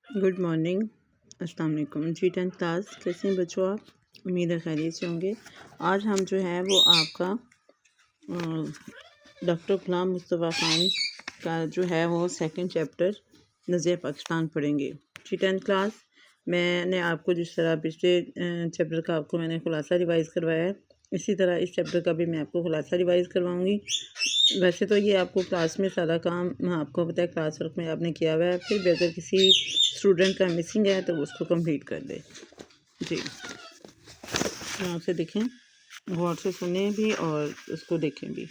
Good morning, السلام علیکم جی 10 class کیسے ہیں بچوں؟ آپ امید ہے خیریت سے ہوں گے۔ آج ہم جو ہے وہ آپ کا ڈاکٹر غلام مصطفیٰ خان کا جو ہے وہ سیکنڈ چیپٹر نظریہ پاکستان پڑھیں گے۔ جی 10 کلاس میں نے آپ کو جس طرح پچھلے چیپٹر کا آپ کو میں نے خلاصہ ریوائز کروایا ہے، اسی طرح اس چیپٹر کا بھی میں آپ کو خلاصہ ریوائز کرواؤں گی۔ ویسے تو یہ آپ کو کلاس میں سارا کام آپ کو پتہ ہے، کلاس ورک میں آپ نے کیا ہوا ہے، پھر بھی اگر کسی اسٹوڈنٹ کا مسنگ ہے تو اس کو کمپلیٹ کر دے۔ جی یہاں سے دیکھیں، غور سے سنیں بھی اور اس کو دیکھیں بھی۔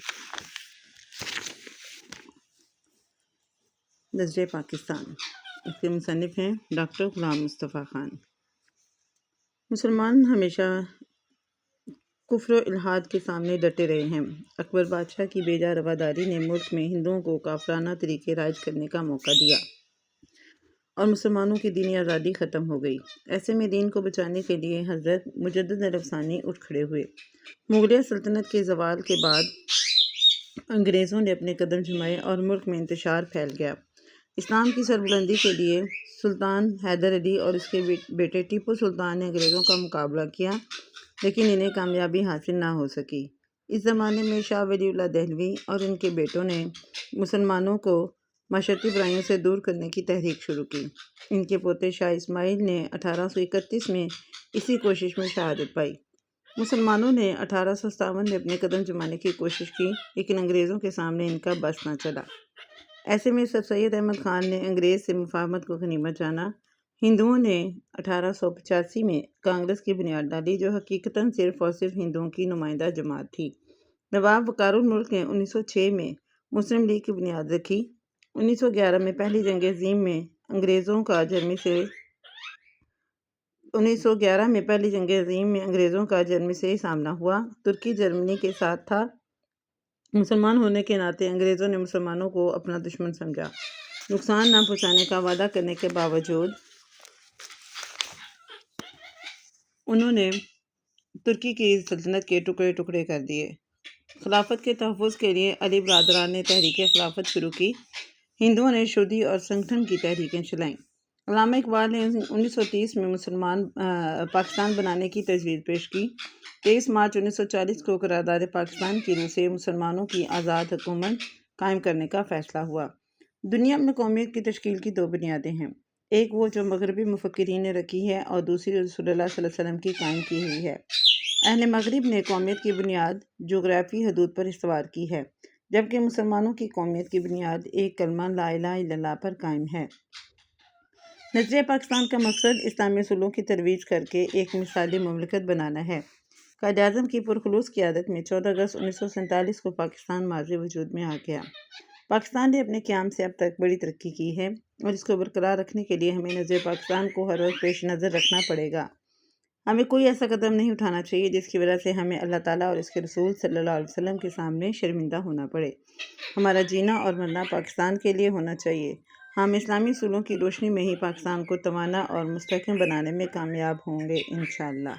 نظریہ پاکستان، اس کے مصنف ہیں ڈاکٹر غلام مصطفیٰ خان۔ مسلمان ہمیشہ کفر و الحاد کے سامنے ڈٹے رہے ہیں۔ اکبر بادشاہ کی بیجا رواداری نے ملک میں ہندوؤں کو کافرانہ طریقے رائج کرنے کا موقع دیا اور مسلمانوں کی دینی آزادی ختم ہو گئی۔ ایسے میں دین کو بچانے کے لیے حضرت مجدد عرب ثانی اٹھ کھڑے ہوئے۔ مغلیہ سلطنت کے زوال کے بعد انگریزوں نے اپنے قدم جمائے اور ملک میں انتشار پھیل گیا۔ اسلام کی سربلندی کے لیے سلطان حیدر علی اور اس کے بیٹے ٹیپو سلطان نے انگریزوں کا مقابلہ کیا، لیکن انہیں کامیابی حاصل نہ ہو سکی۔ اس زمانے میں شاہ ولی اللہ دہلوی اور ان کے بیٹوں نے مسلمانوں کو معاشرتی برائیوں سے دور کرنے کی تحریک شروع کی۔ ان کے پوتے شاہ اسماعیل نے 1831 میں اسی کوشش میں شہادت پائی۔ مسلمانوں نے 1857 میں اپنے قدم جمانے کی کوشش کی، لیکن انگریزوں کے سامنے ان کا بس نہ چلا۔ ایسے میں سر سید احمد خان نے انگریز سے مفاہمت کو غنیمت جانا۔ ہندوؤں نے 1885 میں کانگریس کی بنیاد ڈالی، جو حقیقتاً صرف اور صرف ہندوؤں کی نمائندہ جماعت تھی۔ نواب وقار الملک نے 1906 میں مسلم لیگ کی بنیاد رکھی۔ 1911 میں پہلی جنگ عظیم میں انگریزوں کا جرمنی سے سامنا ہوا۔ ترکی جرمنی کے ساتھ تھا۔ مسلمان ہونے کے ناطے انگریزوں نے مسلمانوں کو اپنا دشمن سمجھا۔ نقصان نہ پہنچانے کا وعدہ کرنے کے باوجود انہوں نے ترکی کی سلطنت کے ٹکڑے ٹکڑے کر دیے۔ خلافت کے تحفظ کے لیے علی برادران نے تحریک خلافت شروع کی۔ ہندوؤں نے شودھی اور سنگٹھن کی تحریکیں چلائیں۔ علامہ اقبال نے 1930 میں پاکستان بنانے کی تجویز پیش کی۔ 23 مارچ 1940 کو قرارداد پاکستان کی روح سے مسلمانوں کی آزاد حکومت قائم کرنے کا فیصلہ ہوا۔ دنیا میں قومیت کی تشکیل کی دو بنیادیں ہیں، ایک وہ جو مغربی مفکرین نے رکھی ہے اور دوسری رسول اللہ صلی اللہ علیہ وسلم کی قائم کی ہوئی ہے۔ اہل مغرب نے قومیت کی بنیاد جغرافی حدود پر استوار کی ہے، جبکہ مسلمانوں کی قومیت کی بنیاد ایک کلمہ لا الہ الا اللہ پر قائم ہے۔ نظریہ پاکستان کا مقصد اسلامی اصولوں کی ترویج کر کے ایک مثالی مملکت بنانا ہے۔ قائد اعظم کی پرخلوص قیادت میں 14 اگست 1947 کو پاکستان ماضی وجود میں آ گیا۔ پاکستان نے اپنے قیام سے اب تک بڑی ترقی کی ہے اور اس کو برقرار رکھنے کے لیے ہمیں نظریہ پاکستان کو ہر وقت پیش نظر رکھنا پڑے گا۔ ہمیں کوئی ایسا قدم نہیں اٹھانا چاہیے جس کی وجہ سے ہمیں اللہ تعالیٰ اور اس کے رسول صلی اللہ علیہ وسلم کے سامنے شرمندہ ہونا پڑے۔ ہمارا جینا اور مرنا پاکستان کے لیے ہونا چاہیے۔ ہم اسلامی اصولوں کی روشنی میں ہی پاکستان کو توانا اور مستحکم بنانے میں کامیاب ہوں گے انشاءاللہ۔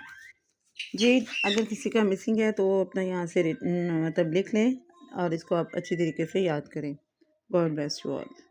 جی اگر کسی کا مسنگ ہے تو وہ اپنا یہاں سے لکھ لیں اور اس کو آپ اچھی طریقے سے یاد کریں۔ God bless you all.